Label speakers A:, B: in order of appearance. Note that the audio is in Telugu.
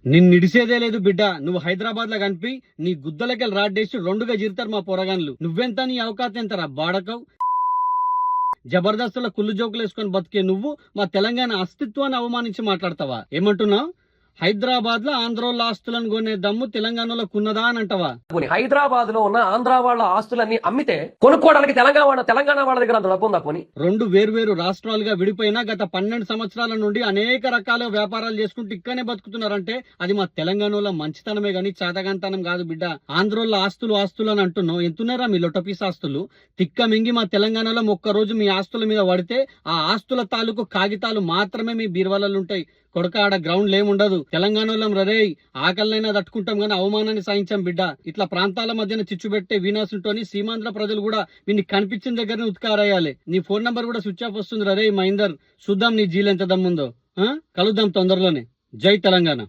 A: నిన్నిడిసేదే లేదు బిడ్డ. నువ్వు హైదరాబాద్ లో కనిపి నీ గుద్దలకెళ్ళి రాడ్డేసి రెండుగా జీరుతారు మా పొరగాన్లు. నువ్వెంత, నీ అవకాశం ఎంతరా బాడకవు. జబర్దస్తుల కుళ్ళు జోకులు వేసుకొని బతికే నువ్వు మా తెలంగాణ అస్తిత్వాన్ని అవమానించి మాట్లాడతావా? ఏమంటున్నావు? హైదరాబాద్ లో ఆంధ్రోళ్ళ ఆస్తులను కొనే దమ్ము తెలంగాణలో ఉన్నదా అని అంటావా?
B: హైదరాబాద్ లో ఉన్న ఆంధ్ర వాళ్ళ ఆస్తులన్నీ అమ్మితే కొనుక్కోవడానికి తెలంగాణ వాళ్ళ దగ్గర అంత డబ్బు ఉందా? కొని
A: రెండు వేర్వేరు రాష్ట్రాలుగా విడిపోయినా గత 12 సంవత్సరాల నుండి అనేక రకాల వ్యాపారాలు చేసుకుంటూ ఇక్కడనే బతుకుతున్నారంటే అది మా తెలంగాణలో మంచితనమే గాని చేతగాంతనం కాదు బిడ్డ. ఆంధ్రోళ్ళ ఆస్తులు అని అంటున్నావు. ఎంతున్నారా మీ లొటపీస్ ఆస్తులు? తిక్క మింగి మా తెలంగాణలో ఒక్కరోజు మీ ఆస్తుల మీద పడితే ఆ ఆస్తుల తాలూకు కాగితాలు మాత్రమే మీ బీర్వాలలో ఉంటాయి. కొడక ఆడ గ్రౌండ్ ఏముండదు. తెలంగాణలో రరే ఆకలినైనా తట్టుకుంటాం గానీ అవమానాన్ని సాయించాం బిడ్డ. ఇట్లా ప్రాంతాల మధ్యన చిచ్చు పెట్టే వీనాసుంటోని సీమాంధ్ర ప్రజలు కూడా వీన్ని కనిపించిన దగ్గరనే ఉత్కారాయాలి. నీ ఫోన్ నంబర్ కూడా స్విచ్ ఆఫ్ వస్తుంది. రరే మహేందర్, చూద్దాం నీ జీలు ఎంత దమ్ముందో. కలుద్దాం తొందరలోనే. జై తెలంగాణ.